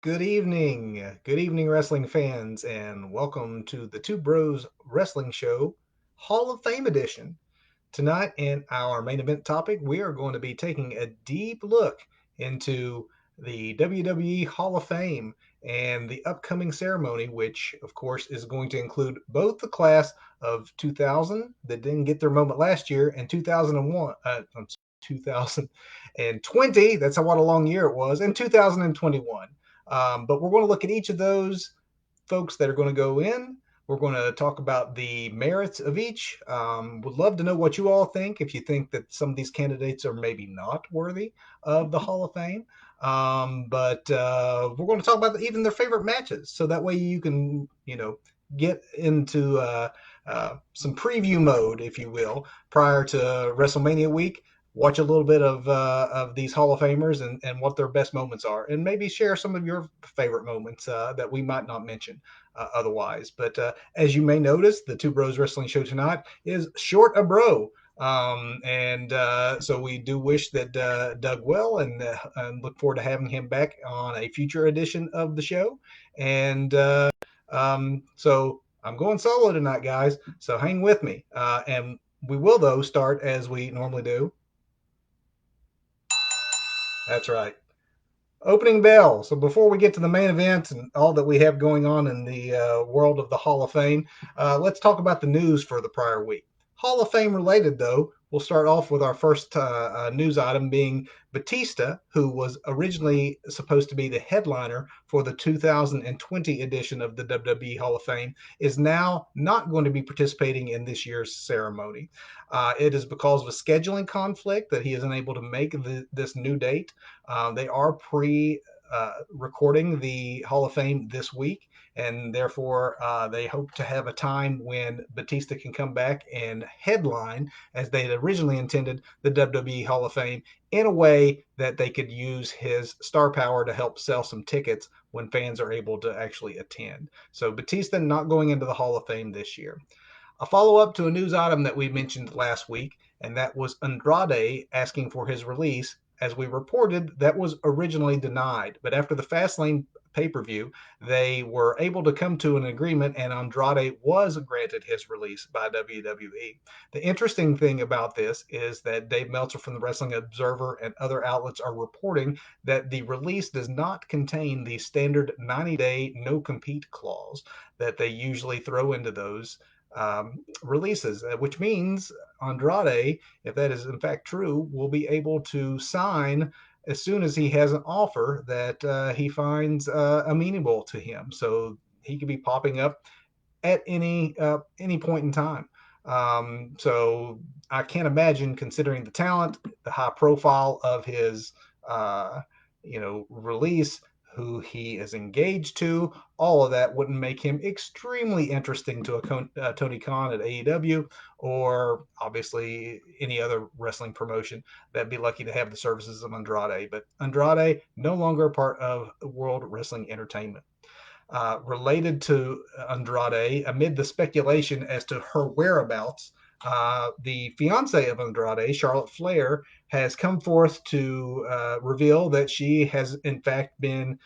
Good evening, wrestling fans, and welcome to the Two Bros Wrestling Show Hall of Fame edition. Tonight, in our main event topic, we are going to be taking a deep look into the WWE Hall of Fame and the upcoming ceremony, which, of course, is going to include both the class of 2000 that didn't get their moment last year and 2001, 2020. That's what a long year it was, and 2021. But we're going to look at each of those folks that are going to go in. We're going to talk about the merits of each. Would love to know what you all think. If you think that some of these candidates are maybe not worthy of the Hall of Fame, but we're going to talk about even their favorite matches, so that way you can, get into some preview mode, if you will, prior to WrestleMania week. Watch a little bit of these Hall of Famers and what their best moments are, and maybe share some of your favorite moments that we might not mention otherwise. But as you may notice, the Two Bros Wrestling Show tonight is short a bro. So we do wish that Doug well, and look forward to having him back on a future edition of the show. And so I'm going solo tonight, guys. So hang with me. And we will, though, start as we normally do. That's right. Opening bell. So before we get to the main event and all that we have going on in the world of the Hall of Fame, let's talk about the news for the prior week. Hall of Fame related, though, we'll start off with our first news item being Batista, who was originally supposed to be the headliner for the 2020 edition of the WWE Hall of Fame, is now not going to be participating in this year's ceremony. It is because of a scheduling conflict that he is unable to make this new date. They are recording the Hall of Fame this week, and therefore they hope to have a time when Batista can come back and headline, as they had originally intended, the WWE Hall of Fame in a way that they could use his star power to help sell some tickets when fans are able to actually attend. So Batista not going into the Hall of Fame this year. A follow up to a news item that we mentioned last week, and that was Andrade asking for his release. As we reported, that was originally denied, but after the Fastlane pay per view, they were able to come to an agreement, and Andrade was granted his release by WWE. The interesting thing about this is that Dave Meltzer from the Wrestling Observer and other outlets are reporting that the release does not contain the standard 90-day no compete clause that they usually throw into those releases, which means Andrade, if that is in fact true, will be able to sign as soon as he has an offer that he finds amenable to him. So he could be popping up at any point in time. So I can't imagine, considering the talent, the high profile of his release, who he is engaged to, all of that wouldn't make him extremely interesting to a Tony Khan at AEW, or obviously any other wrestling promotion that'd be lucky to have the services of Andrade. But Andrade no longer a part of World Wrestling Entertainment. Related to Andrade, amid the speculation as to her whereabouts, the fiance of Andrade, Charlotte Flair, has come forth to reveal that she has, in fact, been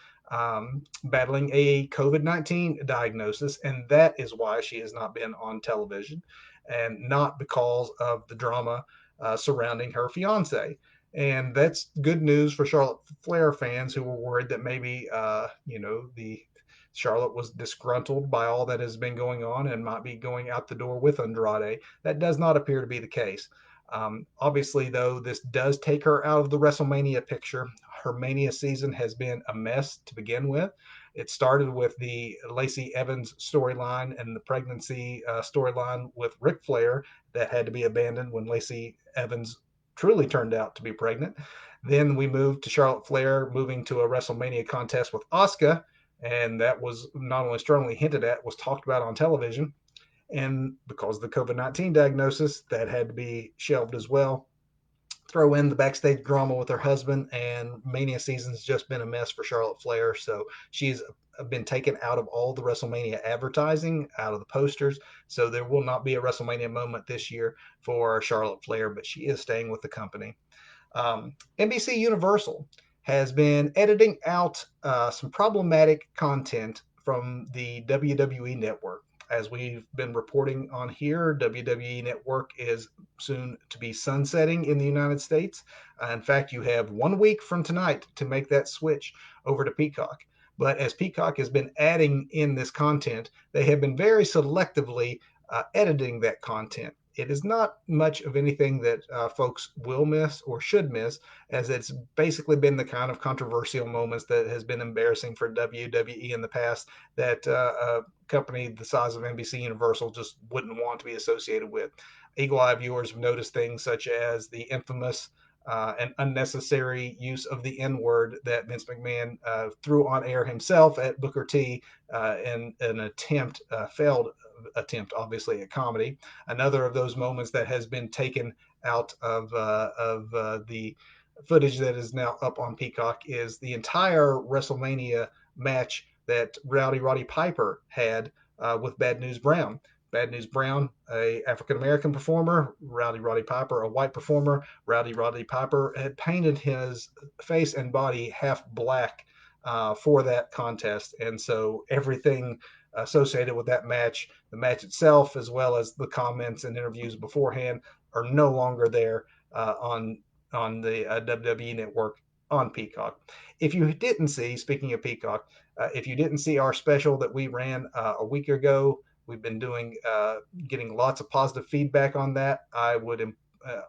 battling a COVID-19 diagnosis, and that is why she has not been on television, and not because of the drama surrounding her fiance. And that's good news for Charlotte Flair fans who were worried that maybe, the Charlotte was disgruntled by all that has been going on and might be going out the door with Andrade. That does not appear to be the case. Obviously, though, this does take her out of the WrestleMania picture. Her Mania season has been a mess to begin with. It started with the Lacey Evans storyline and the pregnancy storyline with Ric Flair that had to be abandoned when Lacey Evans truly turned out to be pregnant. Then we moved to Charlotte Flair moving to a WrestleMania contest with Asuka, and that was not only strongly hinted at, was talked about on television. And because of the COVID-19 diagnosis, that had to be shelved as well. Throw in the backstage drama with her husband, and Mania season's just been a mess for Charlotte Flair. So she's been taken out of all the WrestleMania advertising, out of the posters. So there will not be a WrestleMania moment this year for Charlotte Flair, but she is staying with the company. NBC Universal has been editing out some problematic content from the WWE Network. As we've been reporting on here, WWE Network is soon to be sunsetting in the United States. In fact, you have 1 week from tonight to make that switch over to Peacock. But as Peacock has been adding in this content, they have been very selectively editing that content. It is not much of anything that folks will miss or should miss, as it's basically been the kind of controversial moments that has been embarrassing for WWE in the past that a company the size of NBC Universal just wouldn't want to be associated with. Eagle Eye viewers have noticed things such as the infamous and unnecessary use of the N word that Vince McMahon threw on air himself at Booker T in an failed attempt, obviously, at comedy. Another of those moments that has been taken out of the footage that is now up on Peacock is the entire WrestleMania match that Roddy Piper had with Bad News Brown. Bad News Brown, a African American performer, Roddy Piper, a white performer. Roddy Piper had painted his face and body half black for that contest, and so everything associated with that match, the match itself, as well as the comments and interviews beforehand, are no longer there on the WWE Network on Peacock. If you didn't see, speaking of Peacock, if you didn't see our special that we ran a week ago, we've been doing getting lots of positive feedback on that. I would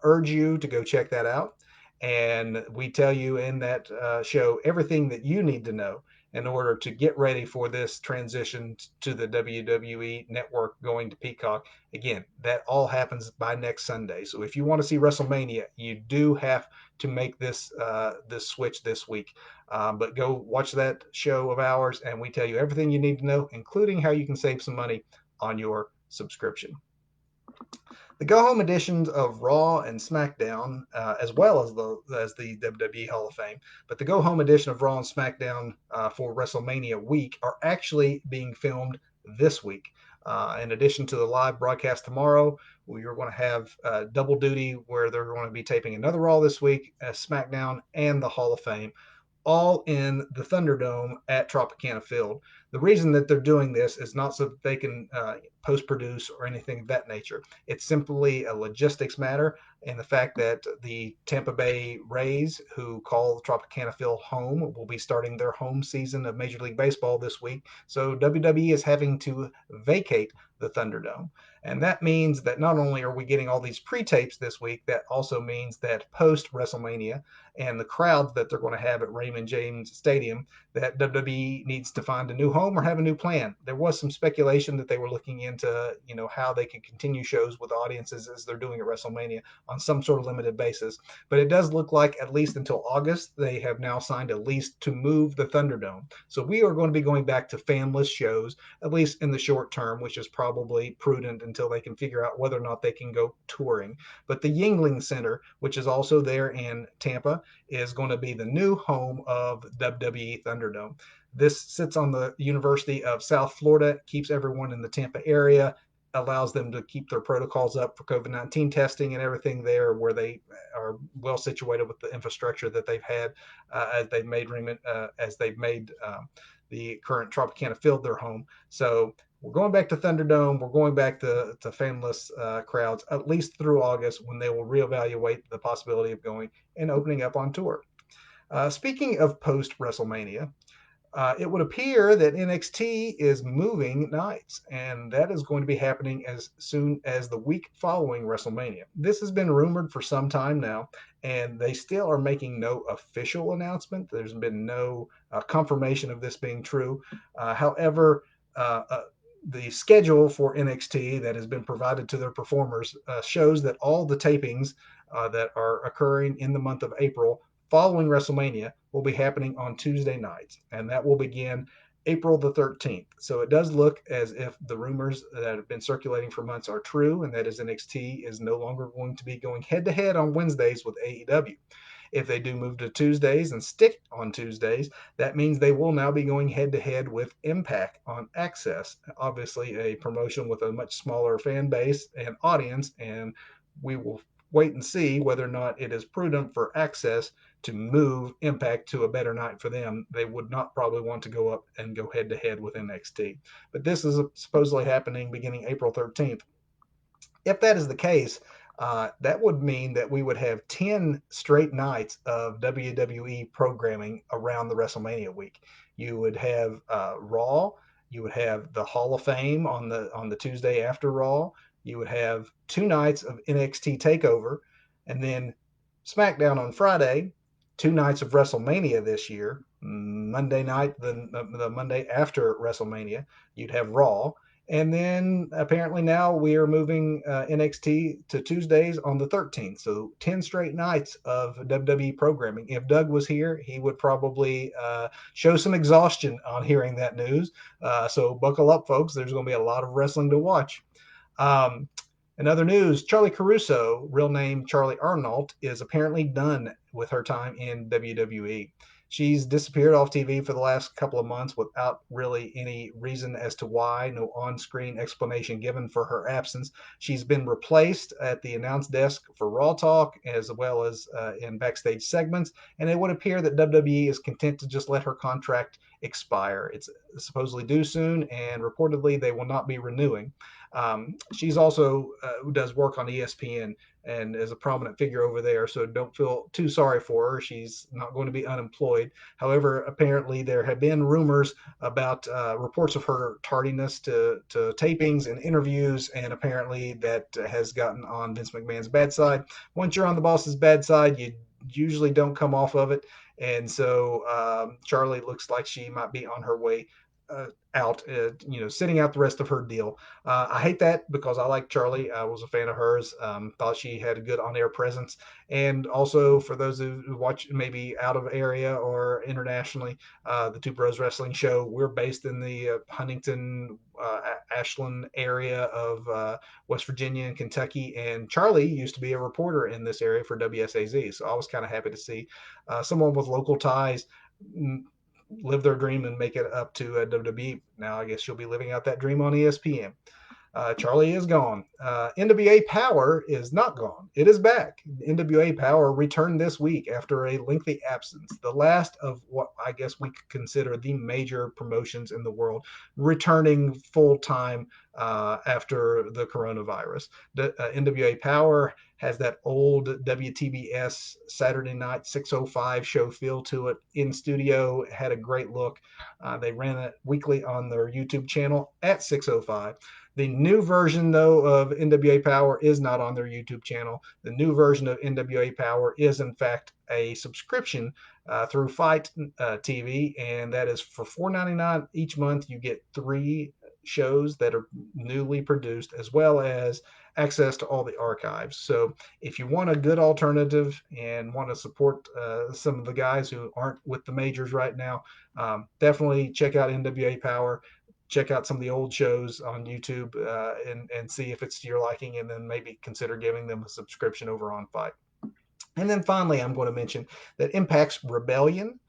urge you to go check that out. And we tell you in that show everything that you need to know in order to get ready for this transition to the WWE Network going to Peacock. Again, that all happens by next Sunday. So if you want to see WrestleMania, you do have to make this switch this week. But go watch that show of ours, and we tell you everything you need to know, including how you can save some money on your subscription. The go home editions of Raw and SmackDown, as well as the WWE Hall of Fame, but the go home edition of Raw and SmackDown for WrestleMania week are actually being filmed this week. In addition to the live broadcast tomorrow, we are going to have double duty where they're going to be taping another Raw this week, SmackDown, and the Hall of Fame, all in the Thunderdome at Tropicana Field. The reason that they're doing this is not so that they can post produce or anything of that nature. It's simply a logistics matter, and the fact that the Tampa Bay Rays, who call the Tropicana Field home, will be starting their home season of Major League Baseball this week. So WWE is having to vacate the Thunderdome. And that means that not only are we getting all these pre-tapes this week, that also means that post WrestleMania and the crowds that they're going to have at Raymond James Stadium, that WWE needs to find a new home or have a new plan. There was some speculation that they were looking into, how they could continue shows with audiences as they're doing at WrestleMania on some sort of limited basis. But it does look like at least until August, they have now signed a lease to move the Thunderdome. So we are going to be going back to fanless shows, at least in the short term, which is probably prudent until they can figure out whether or not they can go touring. But the Yuengling Center, which is also there in Tampa, is going to be the new home of WWE Thunderdome. This sits on the University of South Florida, keeps everyone in the Tampa area, allows them to keep their protocols up for COVID-19 testing and everything there, where they are well situated with the infrastructure that they've had as they've made the current Tropicana Field their home. So we're going back to Thunderdome. We're going back to fanless crowds, at least through August, when they will reevaluate the possibility of going and opening up on tour. Speaking of post WrestleMania, it would appear that NXT is moving nights, and that is going to be happening as soon as the week following WrestleMania. This has been rumored for some time now, and they still are making no official announcement. There's been no confirmation of this being true. However, the schedule for NXT that has been provided to their performers shows that all the tapings that are occurring in the month of April following WrestleMania will be happening on Tuesday nights, and that will begin April the 13th. So it does look as if the rumors that have been circulating for months are true, and that is NXT is no longer going to be going head-to-head on Wednesdays with AEW. If they do move to Tuesdays and stick on Tuesdays, that means they will now be going head-to-head with Impact on Access, obviously a promotion with a much smaller fan base and audience, and we will wait and see whether or not it is prudent for Access to move Impact to a better night for them, they would not probably want to go up and go head to head with NXT. But this is supposedly happening beginning April 13th. If that is the case, that would mean that we would have 10 straight nights of WWE programming around the WrestleMania week. You would have Raw, you would have the Hall of Fame on the Tuesday after Raw, you would have 2 nights of NXT Takeover, and then SmackDown on Friday, 2 nights of WrestleMania this year. Monday night, the Monday after WrestleMania, you'd have Raw, and then apparently now we are moving NXT to Tuesdays on the 13th. So 10 straight nights of WWE programming. If Doug was here, he would probably show some exhaustion on hearing that news. So buckle up, folks. There's going to be a lot of wrestling to watch. Um, in other news, Charlie Caruso, real name Charlie Arnault, is apparently done with her time in WWE. She's disappeared off TV for the last couple of months without really any reason as to why, no on screen explanation given for her absence. She's been replaced at the announce desk for Raw Talk as well as in backstage segments, and it would appear that WWE is content to just let her contract expire. It's supposedly due soon, and reportedly they will not be renewing. She's also does work on ESPN and is a prominent figure over there, so don't feel too sorry for her. She's not going to be unemployed. However, apparently there have been rumors about reports of her tardiness to tapings and interviews, and apparently that has gotten on Vince McMahon's bad side. Once you're on the boss's bad side, you usually don't come off of it. And so Charlie looks like she might be on her way out, sitting out the rest of her deal. I hate that because I like Charlie. I was a fan of hers. Thought she had a good on-air presence. And also for those who watch maybe out of area or internationally, the Two Bros Wrestling Show, we're based in the Huntington, Ashland area of West Virginia and Kentucky. And Charlie used to be a reporter in this area for WSAZ. So I was kind of happy to see someone with local ties live their dream and make it up to WWE. Now I guess she'll be living out that dream on ESPN. Charlie is gone. NWA Power is not gone. It is back. NWA Power returned this week after a lengthy absence. The last of what I guess we could consider the major promotions in the world returning full time after the coronavirus. The NWA Power has that old WTBS Saturday night 6:05 show feel to it. In studio, had a great look. They ran it weekly on their YouTube channel at 6:05. The new version, though, of NWA Power is not on their YouTube channel. The new version of NWA Power is, in fact, a subscription through Fight TV, and that is for $4.99 each month. You get 3 shows that are newly produced, as well as access to all the archives. So if you want a good alternative and want to support some of the guys who aren't with the majors right now, definitely check out NWA Power. Check out some of the old shows on YouTube and see if it's to your liking, and then maybe consider giving them a subscription over on Fight. And then finally, I'm going to mention that Impact's Rebellion,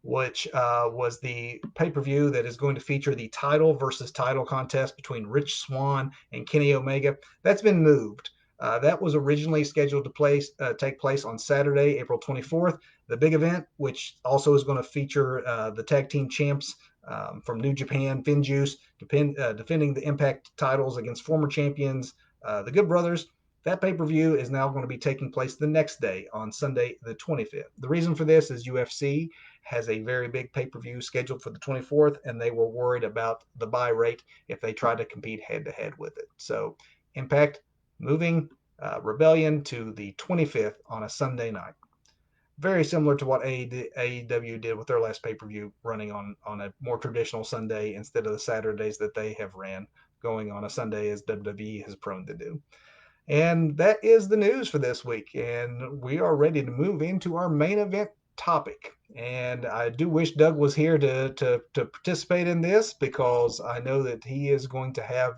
which was the pay-per-view that is going to feature the title versus title contest between Rich Swann and Kenny Omega, that's been moved. That was originally scheduled to take place on Saturday, April 24th. The big event, which also is going to feature the tag team champs from New Japan, FinJuice, defending the Impact titles against former champions, the Good Brothers. That pay-per-view is now going to be taking place the next day on Sunday, the 25th. The reason for this is UFC has a very big pay-per-view scheduled for the 24th, and they were worried about the buy rate if they tried to compete head-to-head with it. So Impact moving Rebellion to the 25th on a Sunday night. Very similar to what AEW did with their last pay-per-view, running on a more traditional Sunday instead of the Saturdays that they have ran, going on a Sunday as WWE has prone to do. And that is the news for this week. And we are ready to move into our main event topic. And I do wish Doug was here to participate in this, because I know that he is going to have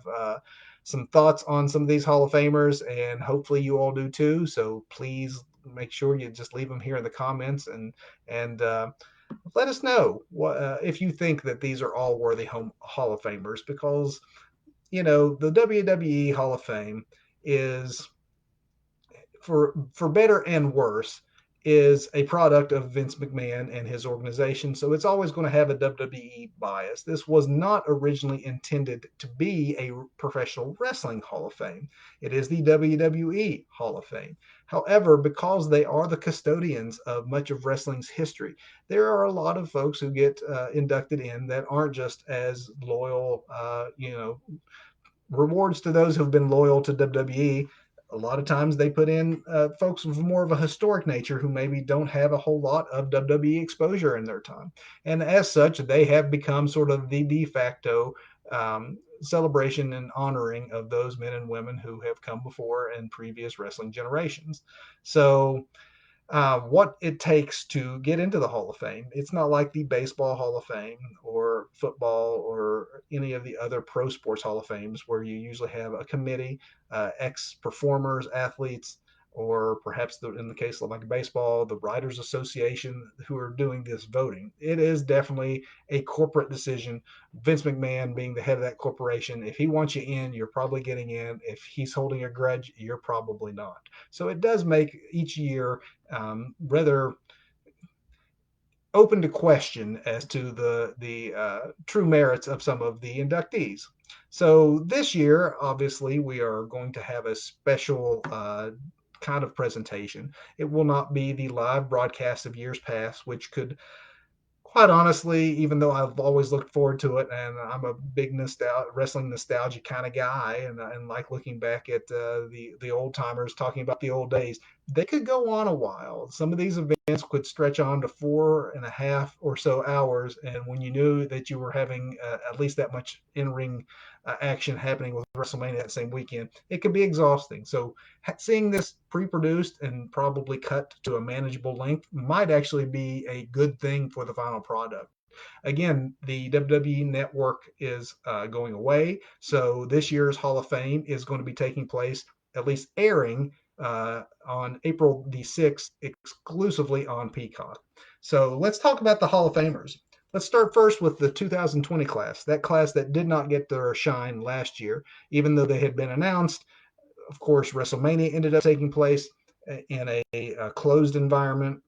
some thoughts on some of these Hall of Famers, and hopefully you all do too. So please make sure you just leave them here in the comments and let us know if you think that these are all worthy Hall of Famers, because the WWE Hall of Fame is, for better and worse, is a product of Vince McMahon and his organization, so it's always going to have a WWE bias. This was not originally intended to be a professional wrestling Hall of Fame. It is the WWE Hall of Fame. However, because they are the custodians of much of wrestling's history, there are a lot of folks who get inducted in that aren't just as loyal, rewards to those who've been loyal to WWE. A lot of times they put in folks of more of a historic nature who maybe don't have a whole lot of WWE exposure in their time. And as such, they have become sort of the de facto celebration and honoring of those men and women who have come before in previous wrestling generations. So what it takes to get into the Hall of Fame. It's not like the Baseball Hall of Fame or football or any of the other pro sports Hall of Fames where you usually have a committee, ex performers, athletes, or perhaps in the case of like baseball, the Writers Association who are doing this voting. It is definitely a corporate decision. Vince McMahon being the head of that corporation, if he wants you in, you're probably getting in. If he's holding a grudge, you're probably not. So it does make each year rather open to question as to the true merits of some of the inductees. So this year, obviously, we are going to have a special kind of presentation. It will not be the live broadcast of years past, which could quite honestly, even though I've always looked forward to it, and I'm a big wrestling nostalgia kind of guy, and like looking back at the old timers talking about the old days, they could go on a while. Some of these events could stretch on to 4.5 or so hours, and when you knew that you were having at least that much in-ring action happening with WrestleMania that same weekend, it could be exhausting. So seeing this pre-produced and probably cut to a manageable length might actually be a good thing for the final product. Again, the WWE Network is going away, so this year's Hall of Fame is going to be taking place, at least airing, on April the 6th, exclusively on Peacock. So let's talk about the Hall of Famers. Let's start first with the 2020 class, that class that did not get their shine last year, even though they had been announced. Of course, WrestleMania ended up taking place in a closed environment.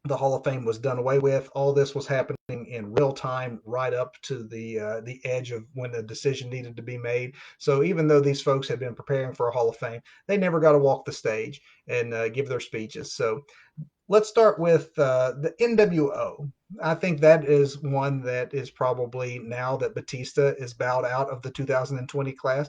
The Hall of Fame was done away with. All this was happening in real time, right up to the edge of when the decision needed to be made. So even though these folks had been preparing for a Hall of Fame, they never got to walk the stage and give their speeches. So let's start with the NWO. I think that is one that is probably, now that Batista is bowed out of the 2020 class,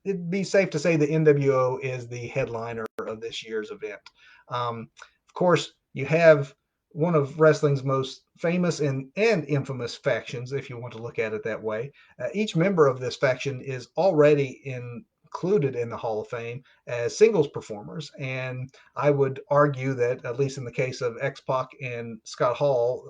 it'd be safe to say the NWO is the headliner of this year's event. Of course, you have one of wrestling's most famous and infamous factions, if you want to look at it that way. Each member of this faction is already included in the Hall of Fame as singles performers. And I would argue that, at least in the case of X Pac and Scott Hall,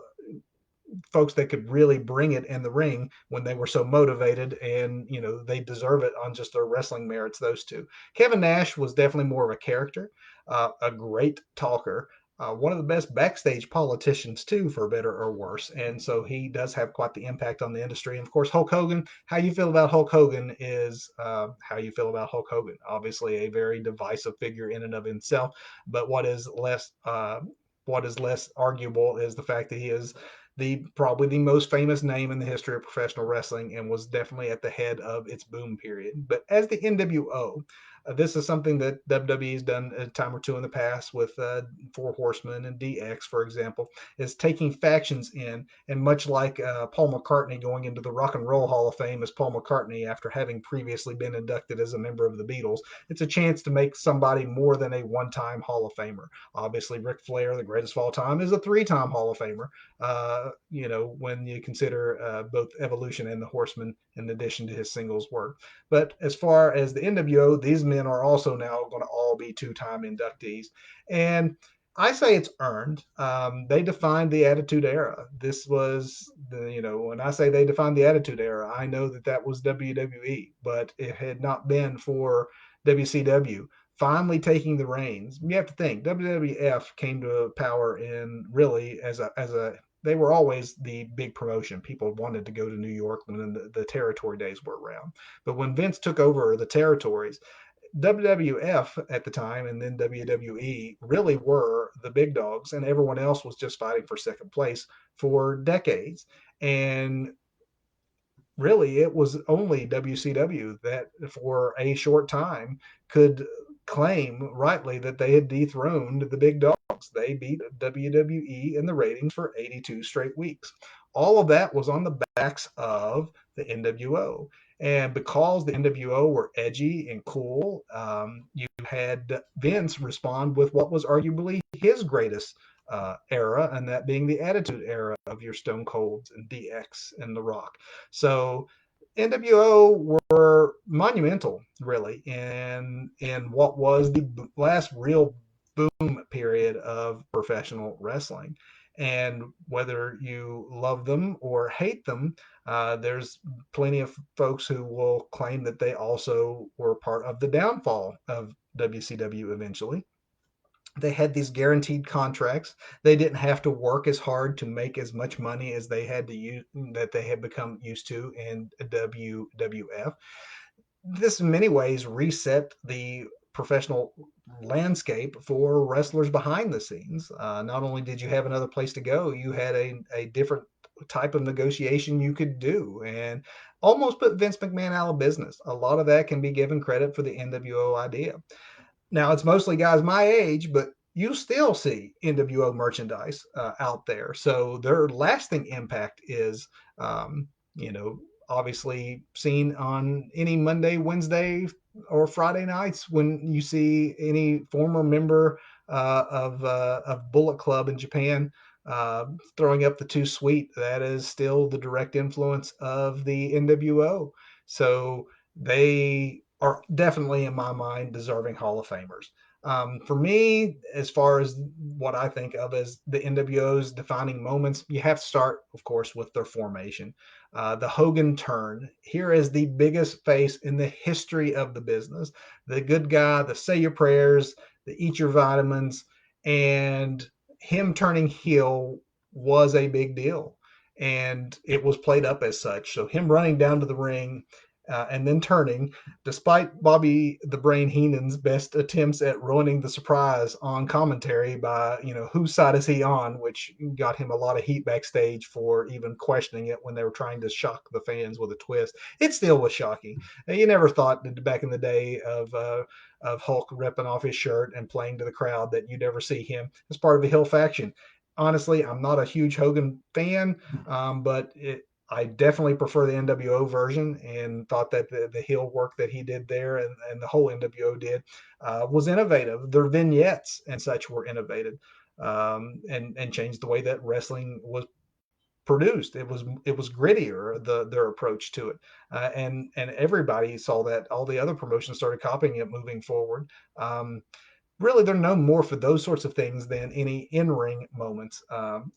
folks that could really bring it in the ring when they were so motivated, and they deserve it on just their wrestling merits. Those two. Kevin Nash was definitely more of a character, a great talker, one of the best backstage politicians too, for better or worse, and so he does have quite the impact on the industry. And of course, Hulk Hogan. How you feel about Hulk Hogan is how you feel about Hulk Hogan. Obviously a very divisive figure in and of himself, but what is less arguable is the fact that he is probably the most famous name in the history of professional wrestling, and was definitely at the head of its boom period. But as the NWO, this is something that WWE has done a time or two in the past with Four Horsemen and DX, for example, is taking factions in, and much like Paul McCartney going into the Rock and Roll Hall of Fame as Paul McCartney after having previously been inducted as a member of the Beatles, it's a chance to make somebody more than a one-time Hall of Famer. Obviously, Ric Flair, the greatest of all time, is a three-time Hall of Famer. When you consider both Evolution and the Horsemen in addition to his singles work. But as far as the NWO, these men are also now going to all be two-time inductees. And I say it's earned. They defined the Attitude Era. This was, when I say they defined the Attitude Era, I know that was WWE, but it had not been for WCW finally taking the reins. You have to think WWF came to power in really as a they were always the big promotion. People wanted to go to New York when the territory days were around. But when Vince took over the territories, WWF at the time and then WWE really were the big dogs, and everyone else was just fighting for second place for decades. And really, it was only WCW that for a short time could claim rightly that they had dethroned the big dogs. They beat WWE in the ratings for 82 straight weeks. All of that was on the backs of the NWO. And because the NWO were edgy and cool, you had Vince respond with what was arguably his greatest era, and that being the Attitude Era of your Stone Colds and DX and The Rock. So NWO were monumental, really, in what was the last real boom period of professional wrestling. And whether you love them or hate them, there's plenty of folks who will claim that they also were part of the downfall of WCW eventually. They had these guaranteed contracts. They didn't have to work as hard to make as much money as they had to use that they had become used to in WWF. This in many ways reset the professional landscape for wrestlers behind the scenes. Not only did you have another place to go, you had a different type of negotiation you could do, and almost put Vince McMahon out of business. A lot of that can be given credit for the NWO idea. Now it's mostly guys my age, but you still see NWO merchandise out there. So their lasting impact is, you know, obviously seen on any Monday, Wednesday, or Friday nights when you see any former member of Bullet Club in Japan throwing up the two sweet. That is still the direct influence of the NWO. So they are definitely, in my mind, deserving Hall of Famers. For me, as far as what I think of as the NWO's defining moments, you have to start, of course, with their formation. The Hogan turn. Here is the biggest face in the history of the business. The good guy, the say your prayers, the eat your vitamins, and him turning heel was a big deal. And it was played up as such. So him running down to the ring and then turning, despite Bobby the Brain Heenan's best attempts at ruining the surprise on commentary by, whose side is he on, which got him a lot of heat backstage for even questioning it when they were trying to shock the fans with a twist. It still was shocking. You never thought that back in the day of Hulk ripping off his shirt and playing to the crowd that you'd ever see him as part of a heel faction. Honestly, I'm not a huge Hogan fan, but I definitely prefer the NWO version and thought that the heel work that he did there and the whole NWO did was innovative. Their vignettes and such were innovated and changed the way that wrestling was produced. It was grittier, their approach to it, and everybody saw that. All the other promotions started copying it moving forward. Really, they're known more for those sorts of things than any in-ring moments.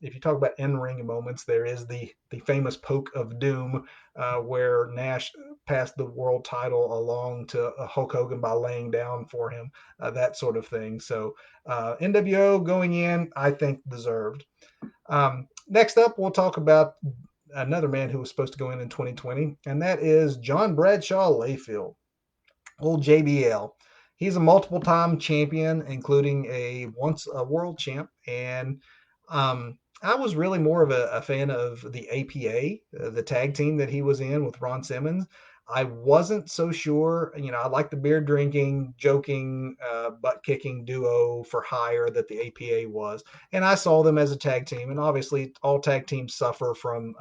If you talk about in-ring moments, there is the famous poke of doom where Nash passed the world title along to Hulk Hogan by laying down for him, that sort of thing. So NWO going in, I think deserved. Next up, we'll talk about another man who was supposed to go in 2020, and that is John Bradshaw Layfield, old JBL. He's a multiple time champion, including a once a world champ. And I was really more of a fan of the APA, the tag team that he was in with Ron Simmons. I wasn't so sure, I like the beer drinking, joking, butt kicking duo for hire that the APA was. And I saw them as a tag team. And obviously, all tag teams suffer from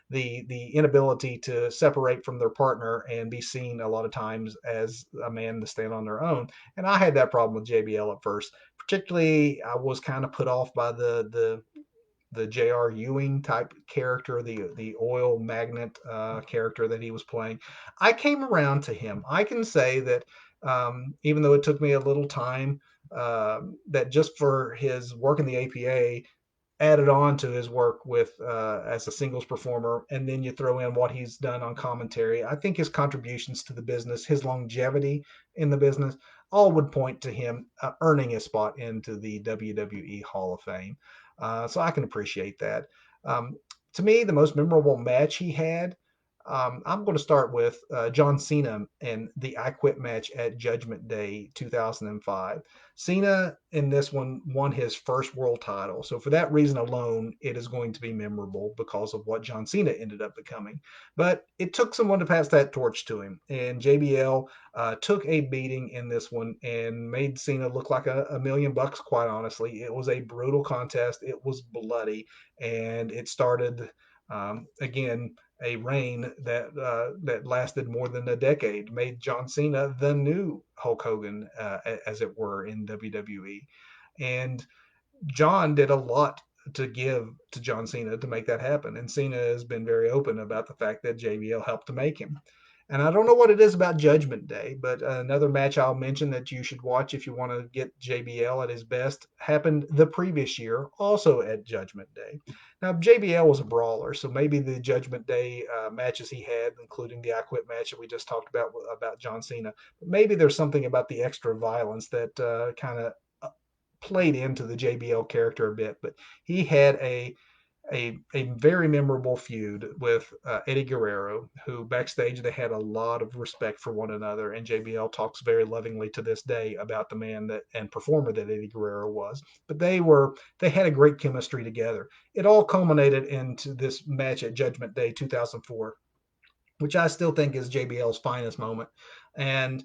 the inability to separate from their partner and be seen a lot of times as a man to stand on their own. And I had that problem with JBL at first. Particularly, I was kind of put off by the J.R. Ewing type character, the oil magnet character that he was playing. I came around to him. I can say that even though it took me a little time, that just for his work in the APA added on to his work with as a singles performer, and then you throw in what he's done on commentary. I think his contributions to the business, his longevity in the business, all would point to him earning a spot into the WWE Hall of Fame. So I can appreciate that. Um, to me, the most memorable match he had I'm going to start with John Cena and the I Quit match at Judgment Day 2005. Cena in this one won his first world title. So, for that reason alone, it is going to be memorable because of what John Cena ended up becoming. But it took someone to pass that torch to him. And JBL took a beating in this one and made Cena look like a million bucks, quite honestly. It was a brutal contest, it was bloody, and it started. Again, a reign that lasted more than a decade, made John Cena the new Hulk Hogan, as it were, in WWE. And John did a lot to give to John Cena to make that happen. And Cena has been very open about the fact that JBL helped to make him. And I don't know what it is about Judgment Day, but another match I'll mention that you should watch if you want to get JBL at his best happened the previous year, also at Judgment Day. Now, JBL was a brawler, so maybe the Judgment Day matches he had, including the I Quit match that we just talked about John Cena, but maybe there's something about the extra violence that kind of played into the JBL character a bit, but he had a very memorable feud with Eddie Guerrero, who backstage they had a lot of respect for one another, and JBL talks very lovingly to this day about the man that and performer that Eddie Guerrero was. But they had a great chemistry together. It all culminated into this match at Judgment Day 2004, which I still think is JBL's finest moment, and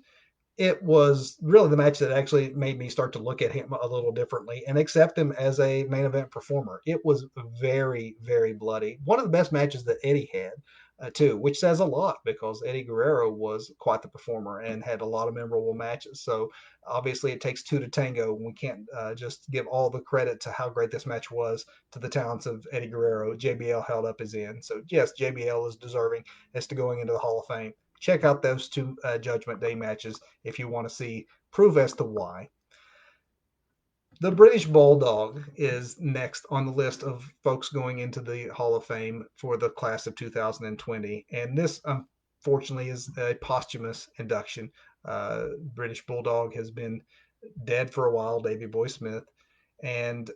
it was really the match that actually made me start to look at him a little differently and accept him as a main event performer. It was very, very bloody. One of the best matches that Eddie had, too, which says a lot because Eddie Guerrero was quite the performer and had a lot of memorable matches. So obviously, it takes two to tango. We can't just give all the credit to how great this match was to the talents of Eddie Guerrero. JBL held up his end. So yes, JBL is deserving as to going into the Hall of Fame. Check out those two Judgment Day matches if you want to see proof as to why. The British Bulldog is next on the list of folks going into the Hall of Fame for the class of 2020. And this, unfortunately, is a posthumous induction. British Bulldog has been dead for a while, Davy Boy Smith. And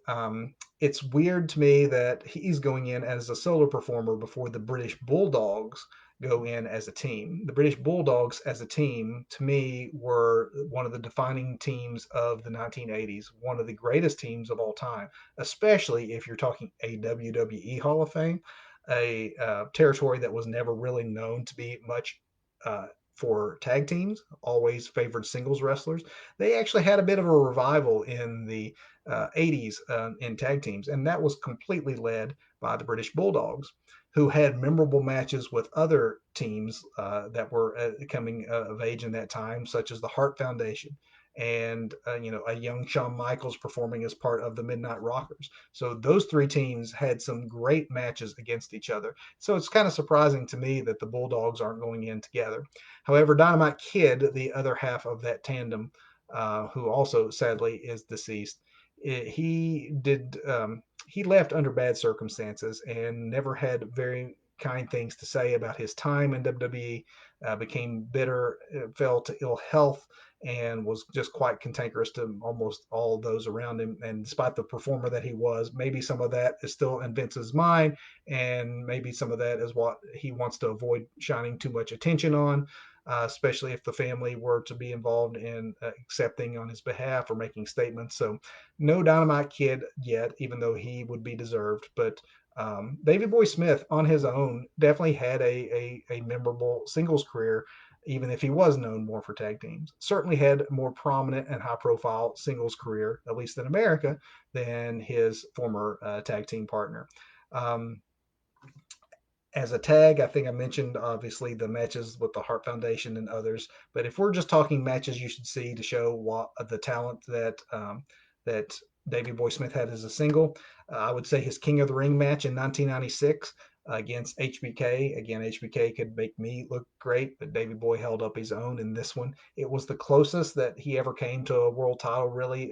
it's weird to me that he's going in as a solo performer before the British Bulldogs go in as a team. The British Bulldogs as a team, to me, were one of the defining teams of the 1980s, one of the greatest teams of all time, especially if you're talking a WWE Hall of Fame, a territory that was never really known to be much. For tag teams, always favored singles wrestlers. They actually had a bit of a revival in the 80s in tag teams, and that was completely led by the British Bulldogs, who had memorable matches with other teams that were coming of age in that time, such as the Hart Foundation and a young Shawn Michaels performing as part of the Midnight Rockers. So those three teams had some great matches against each other. So it's kind of surprising to me that the Bulldogs aren't going in together. However, Dynamite Kid, the other half of that tandem, who also sadly is deceased, he did he left under bad circumstances and never had very kind things to say about his time in WWE. Became bitter, fell to ill health, and was just quite cantankerous to almost all of those around him. And despite the performer that he was, maybe some of that is still in Vince's mind, and maybe some of that is what he wants to avoid shining too much attention on. Especially if the family were to be involved in accepting on his behalf or making statements. So, no Dynamite Kid yet, even though he would be deserved. But Davey Boy Smith on his own definitely had a memorable singles career, even if he was known more for tag teams. Certainly had a more prominent and high profile singles career, at least in America, than his former tag team partner. Um, as a tag, I think I mentioned obviously the matches with the Hart Foundation and others. But if we're just talking matches you should see to show what the talent that Davey Boy Smith had as a single, I would say his King of the Ring match in 1996 against HBK. Again, HBK could make me look great, but Davey Boy held up his own in this one. It was the closest that he ever came to a world title, really.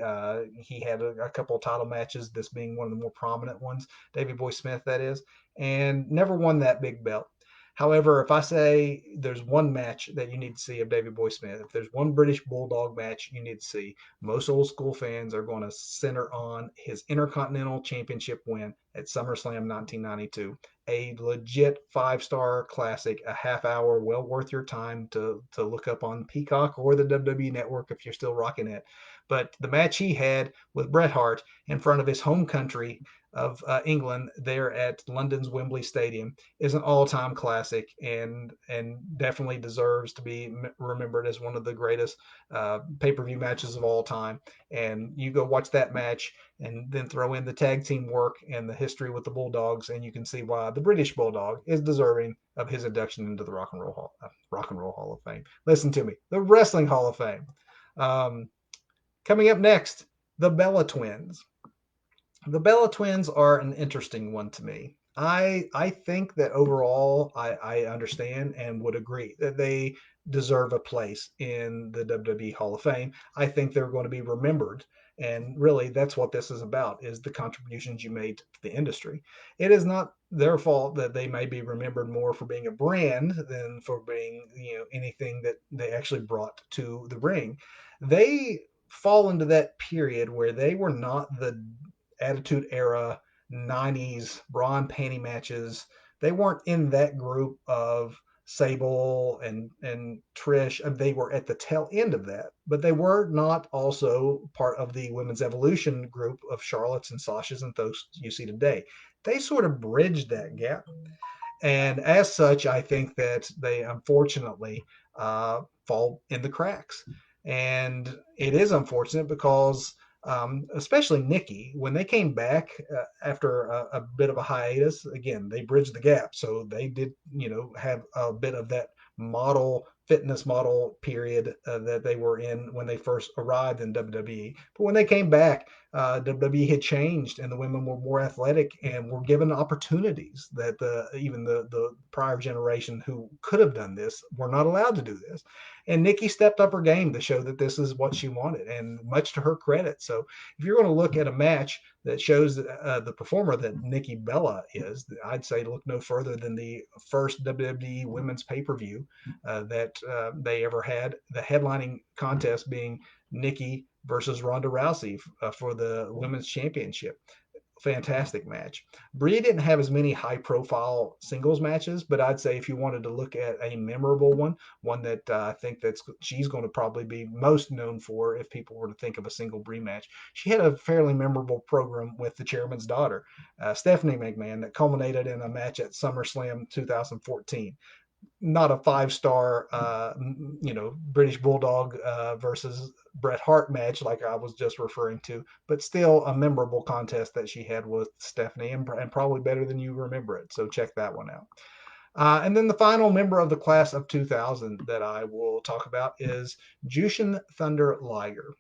He had a couple of title matches, this being one of the more prominent ones, Davey Boy Smith, that is, and never won that big belt. However, if I say there's one match that you need to see of Davey Boy Smith, if there's one British Bulldog match you need to see, most old school fans are going to center on his Intercontinental Championship win at SummerSlam 1992. A legit 5-star classic, a half hour, well worth your time to look up on Peacock or the WWE Network if you're still rocking it. But the match he had with Bret Hart in front of his home country of England there at London's Wembley Stadium is an all-time classic and definitely deserves to be remembered as one of the greatest pay-per-view matches of all time. And you go watch that match and then throw in the tag team work and the history with the Bulldogs, and you can see why the British Bulldog is deserving of his induction into the Rock and Roll Hall of Fame. Listen to me, the Wrestling Hall of Fame. Um, Coming up next, the Bella Twins. The Bella Twins are an interesting one to me. I think that overall I understand and would agree that they deserve a place in the WWE Hall of Fame. I think they're going to be remembered. And really, that's what this is about: is the contributions you made to the industry. It is not their fault that they may be remembered more for being a brand than for being, anything that they actually brought to the ring. They fall into that period where they were not the Attitude Era 90s bra and panty matches. They weren't in that group of Sable and Trish. They were at the tail end of that, but they were not also part of the Women's Evolution group of Charlottes and Sashas and those you see today. They sort of bridged that gap. And as such, I think that they unfortunately fall in the cracks. And it is unfortunate because, especially Nikki, when they came back after a bit of a hiatus, again, they bridged the gap. So they did, have a bit of that fitness model period that they were in when they first arrived in WWE. But when they came back, WWE had changed, and the women were more athletic and were given opportunities that even the prior generation who could have done this were not allowed to do this. And Nikki stepped up her game to show that this is what she wanted, and much to her credit. So if you're going to look at a match that shows the performer that Nikki Bella is, I'd say look no further than the first WWE Women's pay-per-view that they ever had. The headlining contest being Nikki versus Ronda Rousey for the women's championship. Fantastic match. Brie didn't have as many high profile singles matches, but I'd say if you wanted to look at a memorable one that I think that she's going to probably be most known for if people were to think of a single Brie match, she had a fairly memorable program with the chairman's daughter, Stephanie McMahon, that culminated in a match at SummerSlam 2014. Not a 5-star, British Bulldog versus Bret Hart match like I was just referring to, but still a memorable contest that she had with Stephanie, and probably better than you remember it. So check that one out. And then the final member of the class of 2000 that I will talk about is Jushin Thunder Liger.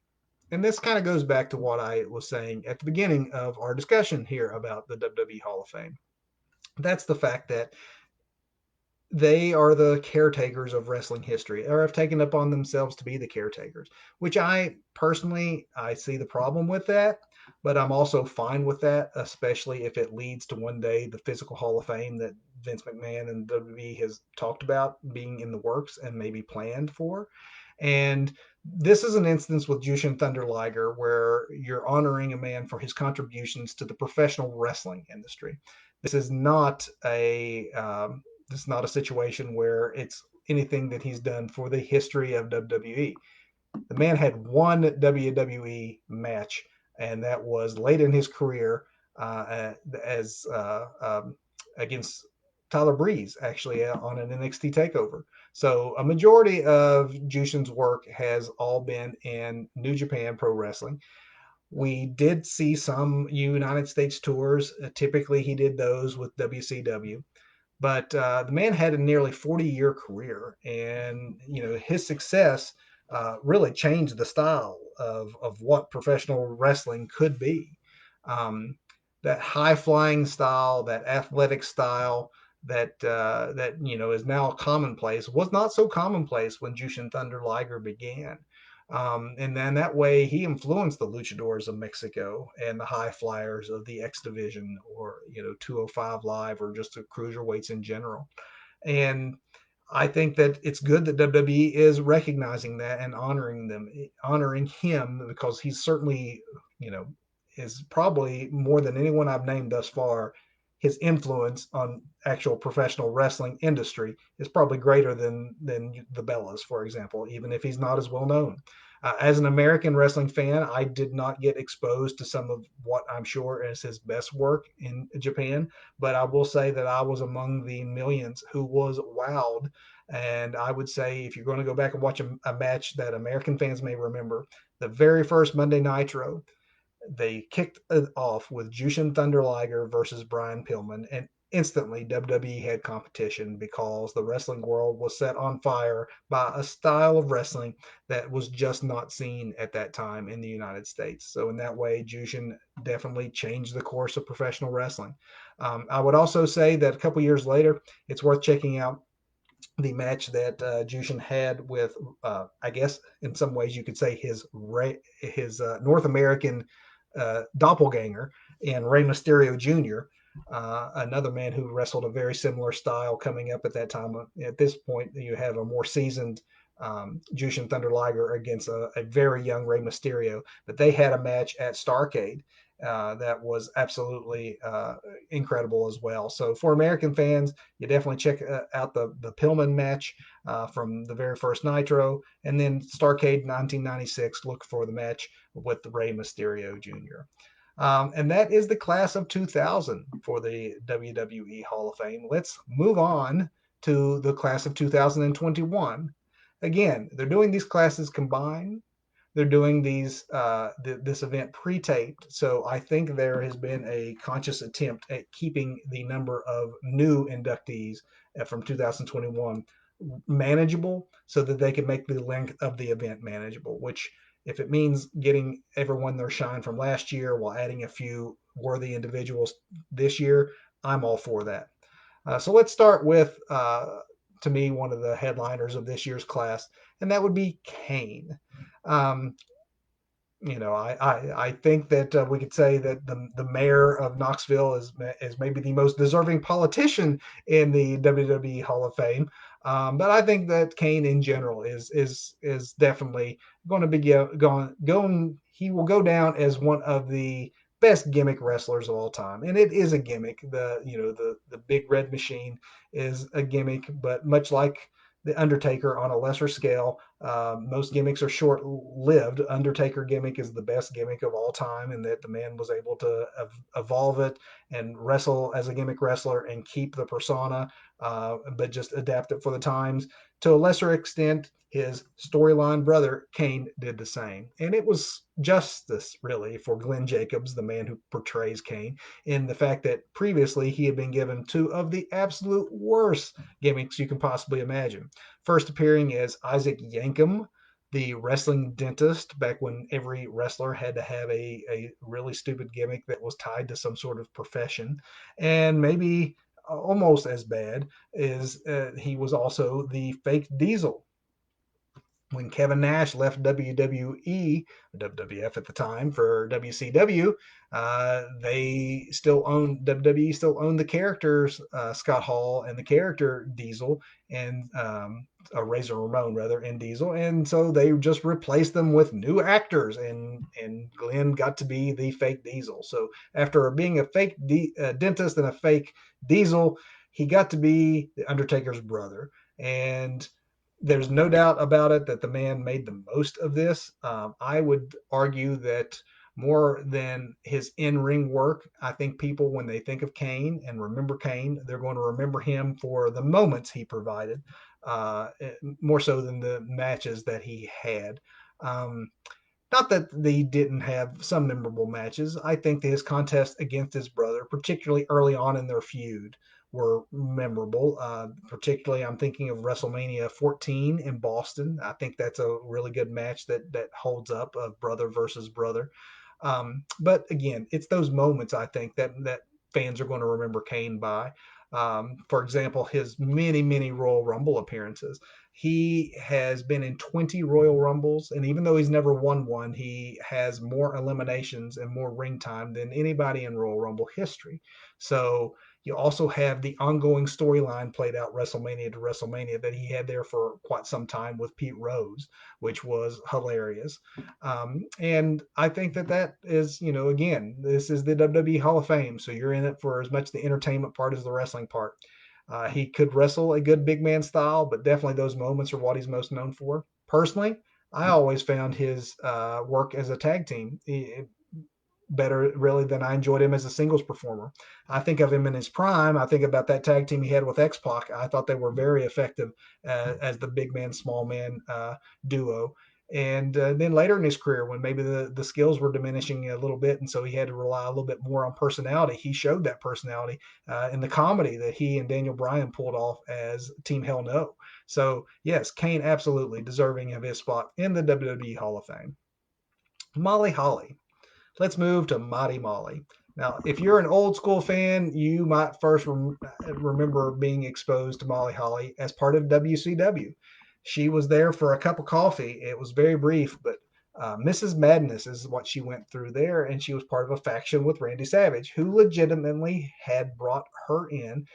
And this kind of goes back to what I was saying at the beginning of our discussion here about the WWE Hall of Fame. That's the fact that they are the caretakers of wrestling history, or have taken upon themselves to be the caretakers, which I personally, I see the problem with that, but I'm also fine with that, especially if it leads to one day the physical Hall of Fame that Vince McMahon and WWE has talked about being in the works and maybe planned for. And this is an instance with Jushin Thunder Liger where you're honoring a man for his contributions to the professional wrestling industry. This is not a this is not a situation where it's anything that he's done for the history of WWE. The man had one WWE match, and that was late in his career as against Tyler Breeze, actually, on an NXT takeover. So a majority of Jushin's work has all been in New Japan Pro Wrestling. We did see some United States tours. Typically, he did those with WCW. But the man had a nearly 40-year career, and his success really changed the style of what professional wrestling could be. Um, that high flying style, that athletic style, that is now commonplace, was not so commonplace when Jushin Thunder Liger began. And then that way he influenced the luchadors of Mexico and the high flyers of the X division, or 205 Live, or just the cruiserweights in general. And I think that it's good that WWE is recognizing that and honoring him, because he's certainly, is probably more than anyone I've named thus far. His influence on actual professional wrestling industry is probably greater than the Bellas, for example, even if he's not as well known. As an American wrestling fan, I did not get exposed to some of what I'm sure is his best work in Japan, but I will say that I was among the millions who was wowed. And I would say if you're going to go back and watch a match that American fans may remember, the very first Monday Nitro, they kicked it off with Jusion Thunder Liger versus Brian Pillman, and instantly WWE had competition because the wrestling world was set on fire by a style of wrestling that was just not seen at that time in the United States. So in that way, Jusion definitely changed the course of professional wrestling. I would also say that a couple years later, it's worth checking out the match that Jushin had with, I guess, in some ways you could say his North American doppelganger in Rey Mysterio Jr., another man who wrestled a very similar style coming up at that time. At this point, you have a more seasoned Jushin Thunder Liger against a very young Rey Mysterio. But they had a match at Starrcade that was absolutely incredible as well. So for American fans, you definitely check out the Pillman match from the very first Nitro, and then Starrcade 1996. Look for the match with the Rey Mysterio Jr. And that is the class of 2000 for the WWE Hall of Fame. Let's move on to the class of 2021. Again, they're doing these classes combined. They're doing this event pre-taped, so I think there has been a conscious attempt at keeping the number of new inductees from 2021 manageable, so that they can make the length of the event manageable. Which, if it means getting everyone their shine from last year while adding a few worthy individuals this year, I'm all for that. So let's start with, to me, one of the headliners of this year's class, and that would be Kane. Um, I think that we could say that the mayor of Knoxville is maybe the most deserving politician in the WWE Hall of Fame. But I think that Kane in general is definitely going to be going. He will go down as one of the best gimmick wrestlers of all time, and it is a gimmick. The big red machine is a gimmick, but much like the Undertaker on a lesser scale. Most gimmicks are short lived. Undertaker gimmick is the best gimmick of all time, in that the man was able to evolve it and wrestle as a gimmick wrestler and keep the persona, but just adapt it for the times. To a lesser extent, his storyline brother Kane did the same. And it was justice, really, for Glenn Jacobs, the man who portrays Kane, in the fact that previously he had been given two of the absolute worst gimmicks you can possibly imagine. First appearing as Isaac Yankom, the wrestling dentist, back when every wrestler had to have a really stupid gimmick that was tied to some sort of profession. And maybe almost as bad is he was also the fake Diesel. When Kevin Nash left WWE, WWF at the time, for WCW, they still owned WWE still owned the characters Scott Hall and the character Diesel, and Razor Ramon rather, and Diesel, and so they just replaced them with new actors, and Glenn got to be the fake Diesel. So after being a fake dentist and a fake Diesel, he got to be the Undertaker's brother, and there's no doubt about it that the man made the most of this. I would argue that more than his in-ring work, I think people, when they think of Kane and remember Kane, they're going to remember him for the moments he provided, uh, more so than the matches that he had. Um, Not that they didn't have some memorable matches. I think that his contest against his brother, particularly early on in their feud, were memorable. Particularly, I'm thinking of WrestleMania 14 in Boston. I think that's a really good match that holds up, of brother versus brother. But again, it's those moments, I think, that fans are going to remember Kane by. For example, his many Royal Rumble appearances. He has been in 20 Royal Rumbles, and even though he's never won one, he has more eliminations and more ring time than anybody in Royal Rumble history. So You also have the ongoing storyline played out WrestleMania to WrestleMania that he had there for quite some time with Pete Rose, which was hilarious. And I think that that is, again, this is the WWE Hall of Fame, so you're in it for as much the entertainment part as the wrestling part. He could wrestle a good big man style, but definitely those moments are what he's most known for. Personally, I always found his work as a tag team better really than I enjoyed him as a singles performer. I think of him in his prime. I think about that tag team he had with X-Pac. I thought they were very effective as the big man, small man duo. And then later in his career, when maybe the skills were diminishing a little bit, and so he had to rely a little bit more on personality, he showed that personality in the comedy that he and Daniel Bryan pulled off as Team Hell No. So, yes, Kane absolutely deserving of his spot in the WWE Hall of Fame. Molly Holly. Let's move to Mighty Molly. Now, if you're an old school fan, you might first remember being exposed to Molly Holly as part of WCW. She was there for a cup of coffee. It was very brief, but Mrs. Madness is what she went through there, and she was part of a faction with Randy Savage, who legitimately had brought her in,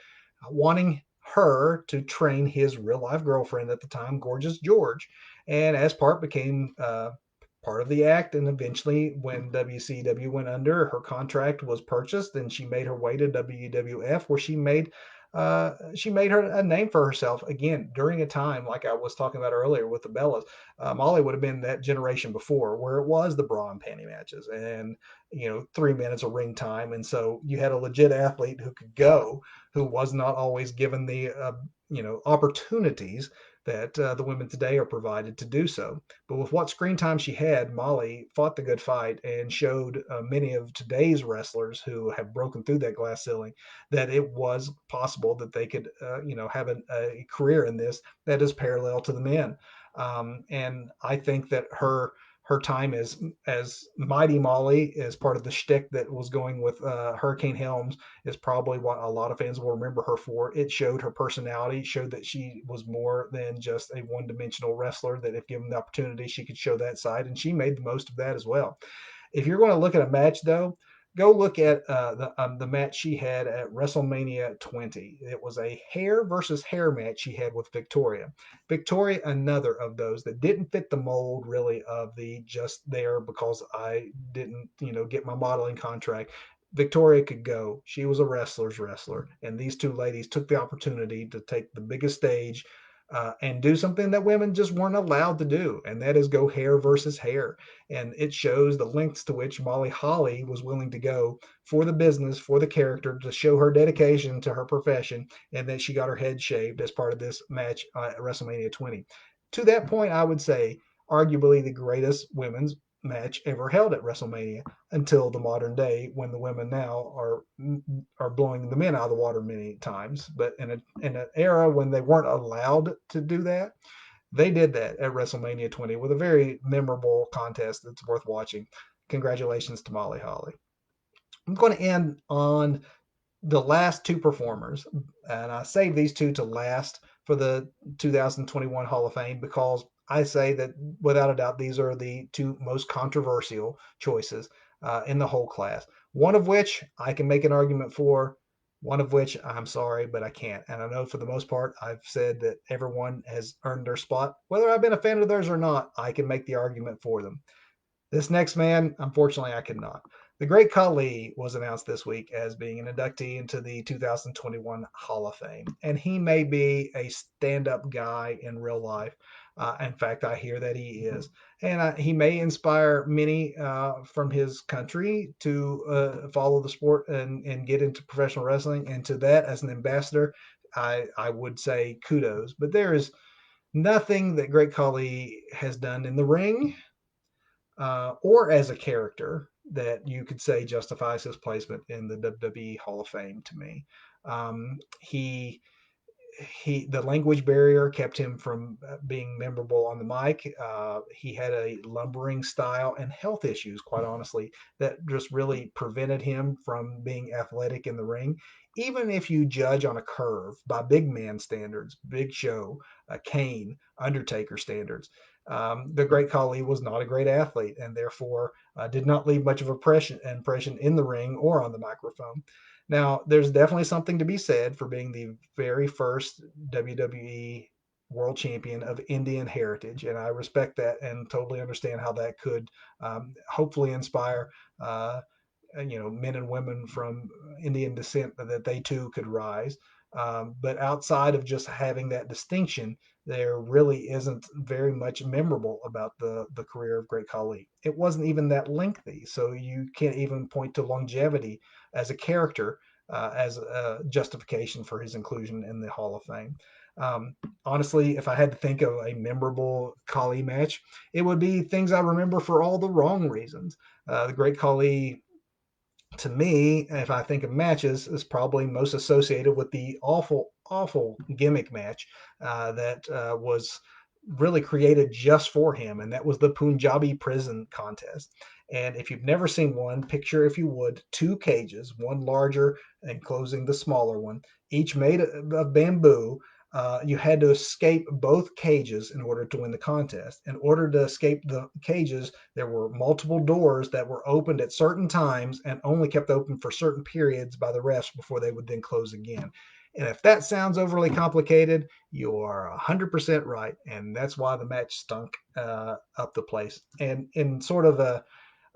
wanting her to train his real life girlfriend at the time, Gorgeous George, and as part became part of the act. And eventually, when WCW went under, her contract was purchased, and she made her way to WWF, where she made her a name for herself again during a time like I was talking about earlier with the Bellas. Molly would have been that generation before, where it was the bra and panty matches, and 3 minutes of ring time, and so you had a legit athlete who could go, who was not always given the opportunities that the women today are provided to do so. But with what screen time she had, Molly fought the good fight and showed many of today's wrestlers who have broken through that glass ceiling that it was possible that they could, have a career in this that is parallel to the men. And I think that her time as Mighty Molly, as part of the shtick that was going with Hurricane Helms, is probably what a lot of fans will remember her for. It showed her personality, showed that she was more than just a one-dimensional wrestler, that if given the opportunity, she could show that side, and she made the most of that as well. If you're going to look at a match, though, go look at the match she had at WrestleMania 20. It was a hair versus hair match she had with Victoria. Victoria, another of those that didn't fit the mold really of the just there because I didn't, get my modeling contract. Victoria could go. She was a wrestler's wrestler. And these two ladies took the opportunity to take the biggest stage and do something that women just weren't allowed to do, and that is go hair versus hair. And it shows the lengths to which Molly Holly was willing to go for the business, for the character, to show her dedication to her profession, and that she got her head shaved as part of this match at WrestleMania 20. To that point, I would say arguably the greatest women's match ever held at WrestleMania until the modern day, when the women now are blowing the men out of the water many times. But in an era when they weren't allowed to do that, they did that at WrestleMania 20 with a very memorable contest that's worth watching. Congratulations to Molly Holly. I'm going to end on the last two performers, and I saved these two to last for the 2021 Hall of Fame because I say that without a doubt these are the two most controversial choices in the whole class. One of which I can make an argument for, one of which I'm sorry, but I can't. And I know for the most part, I've said that everyone has earned their spot. Whether I've been a fan of theirs or not, I can make the argument for them. This next man, unfortunately, I cannot. The Great Khali was announced this week as being an inductee into the 2021 Hall of Fame. And he may be a stand up guy in real life. In fact, I hear that he is. And he may inspire many from his country to follow the sport and get into professional wrestling. And to that, as an ambassador, I would say kudos. But there is nothing that Great Khali has done in the ring or as a character that you could say justifies his placement in the WWE Hall of Fame to me. He the language barrier kept him from being memorable on the mic. He had a lumbering style and health issues, quite honestly, that just really prevented him from being athletic in the ring. Even if you judge on a curve by big man standards, Big Show, Kane, Undertaker standards, the Great Khali was not a great athlete and therefore did not leave much of an impression in the ring or on the microphone. Now, there's definitely something to be said for being the very first WWE world champion of Indian heritage, and I respect that and totally understand how that could hopefully inspire men and women from Indian descent that they too could rise. But outside of just having that distinction, there really isn't very much memorable about the career of Great Khali. It wasn't even that lengthy, so you can't even point to longevity as a character as a justification for his inclusion in the Hall of Fame. Honestly, if I had to think of a memorable Khali match, it would be things I remember for all the wrong reasons. The Great Khali, to me, if I think of matches, is probably most associated with the awful, awful gimmick match that was really created just for him, and that was the Punjabi prison contest. And if you've never seen one, picture, if you would, two cages, one larger enclosing the smaller one, each made of bamboo. You had to escape both cages in order to win the contest. In order to escape the cages, there were multiple doors that were opened at certain times and only kept open for certain periods by the refs before they would then close again. And if that sounds overly complicated, you are 100% right. And that's why the match stunk up the place. And in sort of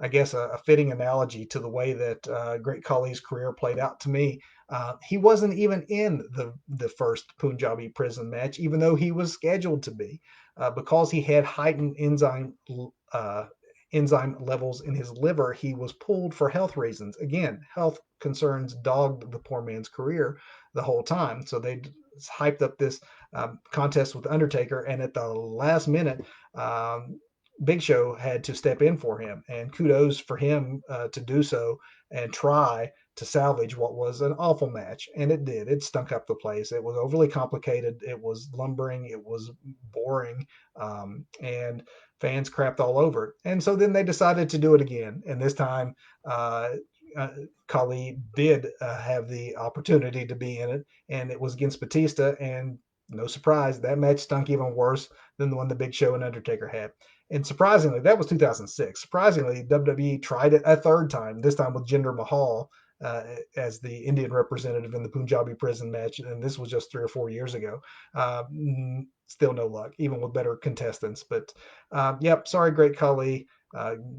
I guess, a fitting analogy to the way that Great Khali's career played out to me. He wasn't even in the first Punjabi prison match, even though he was scheduled to be, because he had heightened uh, enzyme levels in his liver. He was pulled for health reasons. Again, health concerns dogged the poor man's career the whole time. So they hyped up this contest with Undertaker, and at the last minute, Big Show had to step in for him, and kudos for him to do so and try to salvage what was an awful match. And it did. It stunk up the place. It was overly complicated. It was lumbering. It was boring. And fans crapped all over it. And so then they decided to do it again. And this time, uh, uh, Khali did have the opportunity to be in it, and it was against Batista. And no surprise, that match stunk even worse than the one the Big Show and Undertaker had. And surprisingly, that was 2006. Surprisingly, WWE tried it a third time, this time with Jinder Mahal as the Indian representative in the Punjabi prison match. And this was just 3 or 4 years ago. Still no luck, even with better contestants. But yep, sorry, Great Khali.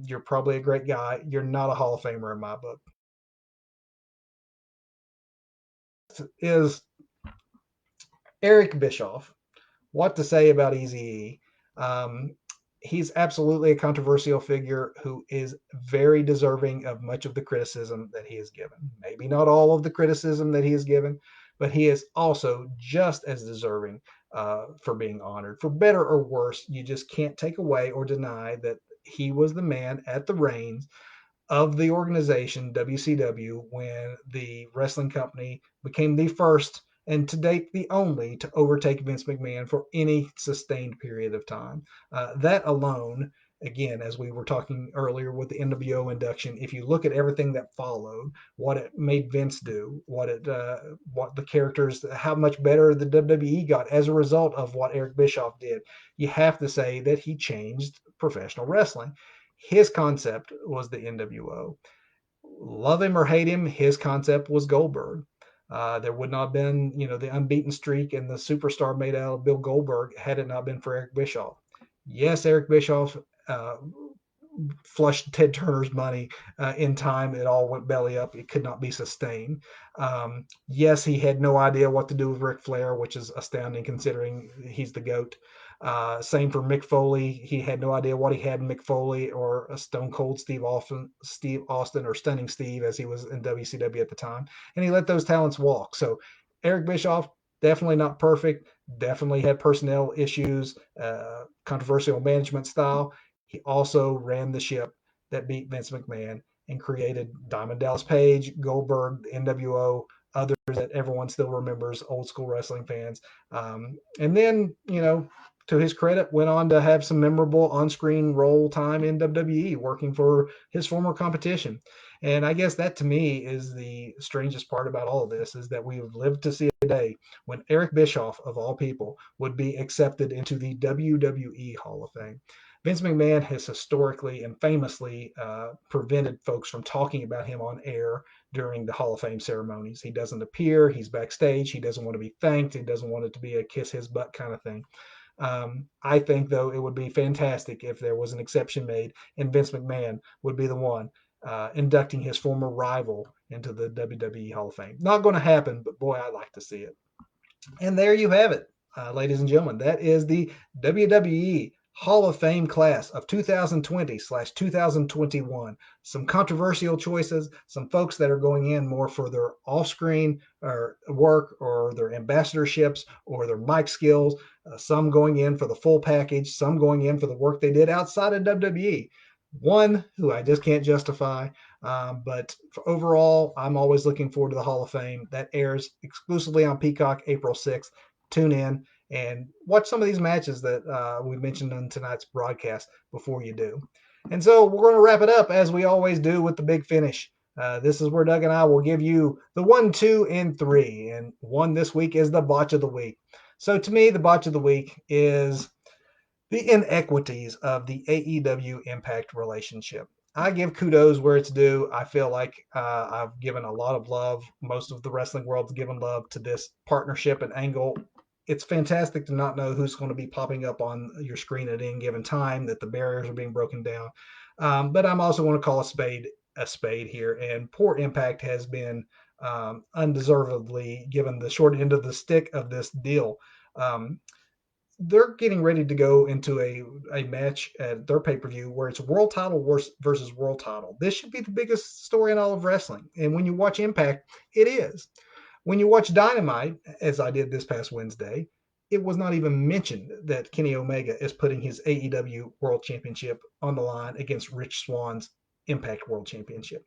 You're probably a great guy. You're not a Hall of Famer in my book. Is Eric Bischoff. What to say about Eazy-E? He's absolutely a controversial figure who is very deserving of much of the criticism that he is given. Maybe not all of the criticism that he is given, but he is also just as deserving for being honored. For better or worse, you just can't take away or deny that he was the man at the reins of the organization WCW when the wrestling company became the first and to date the only to overtake Vince McMahon for any sustained period of time. That alone, again, as we were talking earlier with the NWO induction, if you look at everything that followed, what it made Vince do, what the characters, how much better the WWE got as a result of what Eric Bischoff did, you have to say that he changed professional wrestling. His concept was the NWO. Love him or hate him, his concept was Goldberg. There would not have been, the unbeaten streak and the superstar made out of Bill Goldberg had it not been for Eric Bischoff. Yes, Eric Bischoff uh, flushed Ted Turner's money in time. It all went belly up. It could not be sustained. Yes, he had no idea what to do with Ric Flair, which is astounding considering he's the GOAT. Same for Mick Foley. He had no idea what he had in Mick Foley or a Stone Cold Steve Austin, or Stunning Steve as he was in WCW at the time, and he let those talents walk. So Eric Bischoff, definitely not perfect. Definitely had personnel issues, controversial management style. He also ran the ship that beat Vince McMahon and created Diamond Dallas Page, Goldberg, the NWO, others that everyone still remembers, old school wrestling fans. And then, to his credit, went on to have some memorable on-screen role time in WWE, working for his former competition. And I guess that to me is the strangest part about all of this, is that we have lived to see a day when Eric Bischoff, of all people, would be accepted into the WWE Hall of Fame. Vince McMahon has historically and famously prevented folks from talking about him on air during the Hall of Fame ceremonies. He doesn't appear, he's backstage, he doesn't want to be thanked, he doesn't want it to be a kiss his butt kind of thing. I think, though, it would be fantastic if there was an exception made and Vince McMahon would be the one inducting his former rival into the WWE Hall of Fame. Not going to happen, but boy, I'd like to see it. And there you have it, ladies and gentlemen. That is the WWE Hall of Fame class of 2020/2021. Some controversial choices, some folks that are going in more for their off-screen or work or their ambassadorships or their mic skills, some going in for the full package, some going in for the work they did outside of WWE. One who I just can't justify. But overall, I'm always looking forward to the Hall of Fame. That airs exclusively on Peacock April 6th. Tune in and watch some of these matches that we mentioned on tonight's broadcast before you do. And so we're going to wrap it up as we always do with the big finish. This is where Doug and I will give you the 1, 2, and 3. And one this week is the botch of the week. So to me, the botch of the week is the inequities of the AEW Impact relationship. I give kudos where it's due. I feel like I've given a lot of love. Most of the wrestling world's given love to this partnership and angle. It's fantastic to not know who's going to be popping up on your screen at any given time, that the barriers are being broken down. But I'm also going to call a spade here. And poor Impact has been undeservedly given the short end of the stick of this deal. They're getting ready to go into a match at their pay-per-view where it's world title versus world title. This should be the biggest story in all of wrestling. And when you watch Impact, it is. When you watch Dynamite, as I did this past Wednesday, it was not even mentioned that Kenny Omega is putting his AEW World Championship on the line against Rich Swann's Impact World Championship.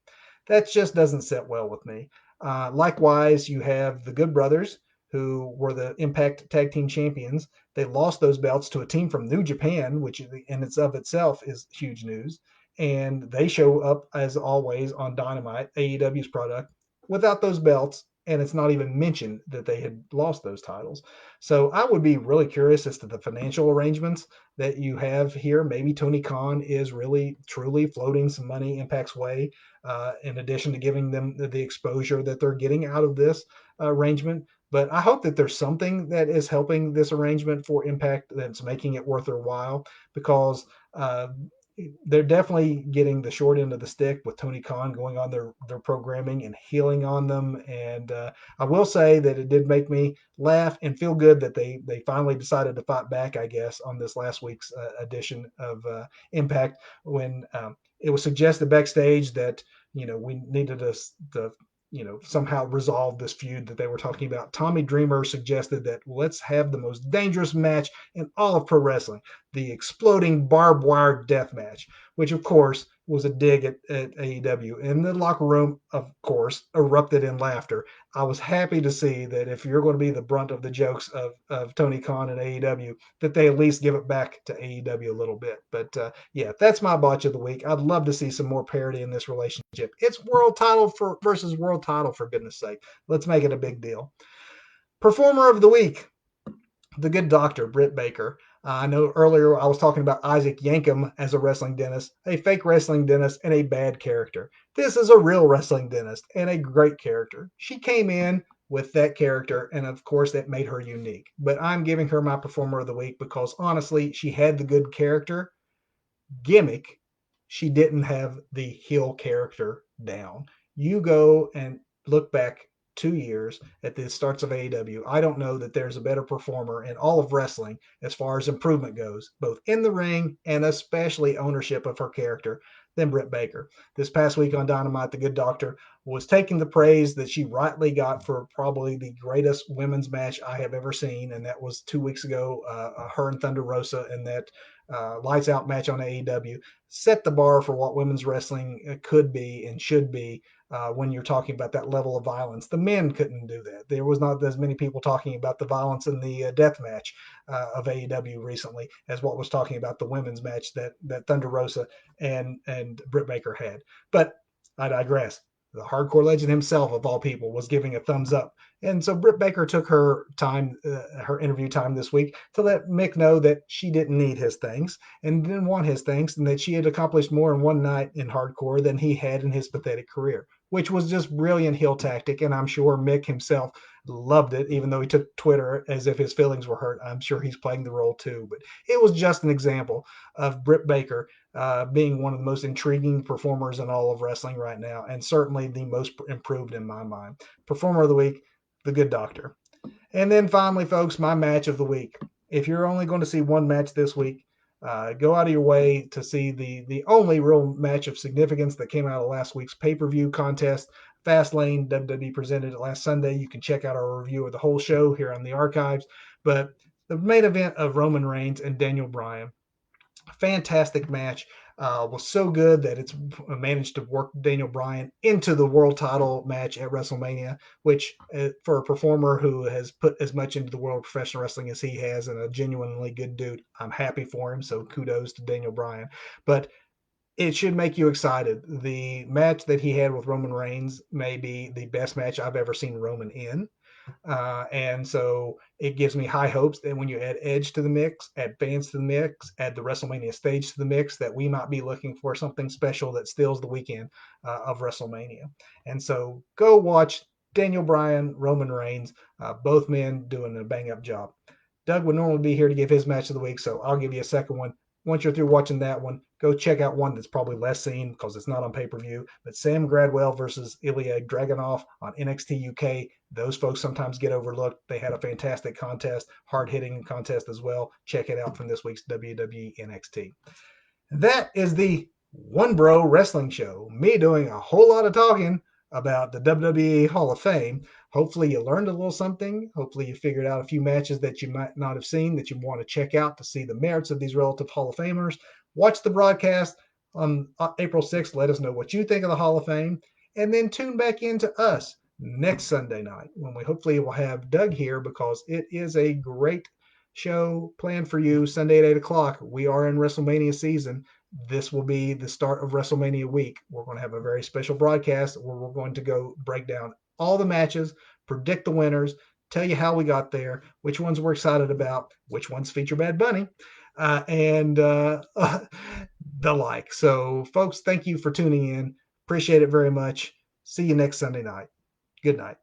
That just doesn't sit well with me. Likewise, you have the Good Brothers, who were the Impact Tag Team Champions. They lost those belts to a team from New Japan, which in itself is huge news. And they show up, as always, on Dynamite, AEW's product, without those belts. And it's not even mentioned that they had lost those titles. So I would be really curious as to the financial arrangements that you have here. Maybe Tony Khan is really, truly floating some money Impact's way, in addition to giving them the exposure that they're getting out of this arrangement. But I hope that there's something that is helping this arrangement for Impact that's making it worth their while, because they're definitely getting the short end of the stick with Tony Khan going on their programming and healing on them. And I will say that it did make me laugh and feel good that they finally decided to fight back, I guess, on this last week's edition of Impact, when it was suggested backstage that we needed to somehow resolve this feud that they were talking about. Tommy Dreamer suggested that let's have the most dangerous match in all of pro wrestling, the exploding barbed wire death match, which of course was a dig at AEW. And the locker room, of course, erupted in laughter. I was happy to see that if you're going to be the brunt of the jokes of Tony Khan and AEW, that they at least give it back to AEW a little bit. But yeah, that's my botch of the week. I'd love to see some more parity in this relationship. It's world title versus world title, for goodness sake. Let's make it a big deal. Performer of the week, the good doctor, Britt Baker. I know earlier I was talking about Isaac Yankom as a wrestling dentist, a fake wrestling dentist, and a bad character. This is a real wrestling dentist and a great character. She came in with that character, and of course that made her unique. But I'm giving her my performer of the week because honestly, she had the good character gimmick. She didn't have the heel character down. You go and look back 2 years at the starts of AEW, I don't know that there's a better performer in all of wrestling as far as improvement goes, both in the ring and especially ownership of her character, than Britt Baker. This past week on Dynamite, the Good Doctor was taking the praise that she rightly got for probably the greatest women's match I have ever seen, and that was 2 weeks ago, her and Thunder Rosa in that lights out match on AEW. Set the bar for what women's wrestling could be and should be when you're talking about that level of violence. The men couldn't do that. There was not as many people talking about the violence in the death match of AEW recently as what was talking about the women's match that Thunder Rosa and Britt Baker had. But I digress. The hardcore legend himself, of all people, was giving a thumbs up. And so Britt Baker took her time, her interview time this week, to let Mick know that she didn't need his thanks and didn't want his thanks, and that she had accomplished more in one night in hardcore than he had in his pathetic career, which was just brilliant heel tactic. And I'm sure Mick himself loved it, even though he took Twitter as if his feelings were hurt. I'm sure he's playing the role too. But it was just an example of Britt Baker being one of the most intriguing performers in all of wrestling right now, and certainly the most improved in my mind. Performer of the week, the Good Doctor. And then finally, folks, my match of the week. If you're only going to see one match this week, go out of your way to see the only real match of significance that came out of last week's pay-per-view contest. Fastlane, WWE presented it last Sunday. You can check out our review of the whole show here on the archives. But the main event of Roman Reigns and Daniel Bryan, fantastic match. Was so good that it's managed to work Daniel Bryan into the world title match at WrestleMania, which for a performer who has put as much into the world of professional wrestling as he has, and a genuinely good dude, I'm happy for him. So kudos to Daniel Bryan. But it should make you excited. The match that he had with Roman Reigns may be the best match I've ever seen Roman in. And so it gives me high hopes that when you add Edge to the mix, add fans to the mix, add the WrestleMania stage to the mix, that we might be looking for something special that steals the weekend of WrestleMania. And so go watch Daniel Bryan, Roman Reigns, both men doing a bang up job. Doug would normally be here to give his match of the week, so I'll give you a second one. Once you're through watching that one, go check out one that's probably less seen because it's not on pay-per-view. But Sam Gradwell versus Ilya Dragunov on NXT UK. Those folks sometimes get overlooked. They had a fantastic contest, hard-hitting contest as well. Check it out from this week's WWE NXT. That is the One Bro Wrestling Show. Me doing a whole lot of talking about the WWE Hall of Fame. Hopefully you learned a little something. Hopefully you figured out a few matches that you might not have seen that you want to check out to see the merits of these relative Hall of Famers. Watch the broadcast on April 6th. Let us know what you think of the Hall of Fame. And then tune back into us next Sunday night when we hopefully will have Doug here, because it is a great show planned for you Sunday at 8 o'clock. We are in WrestleMania season. This will be the start of WrestleMania week. We're going to have a very special broadcast where we're going to go break down all the matches, predict the winners, tell you how we got there, which ones we're excited about, which ones feature Bad Bunny, and the like. So, folks, thank you for tuning in. Appreciate it very much. See you next Sunday night. Good night.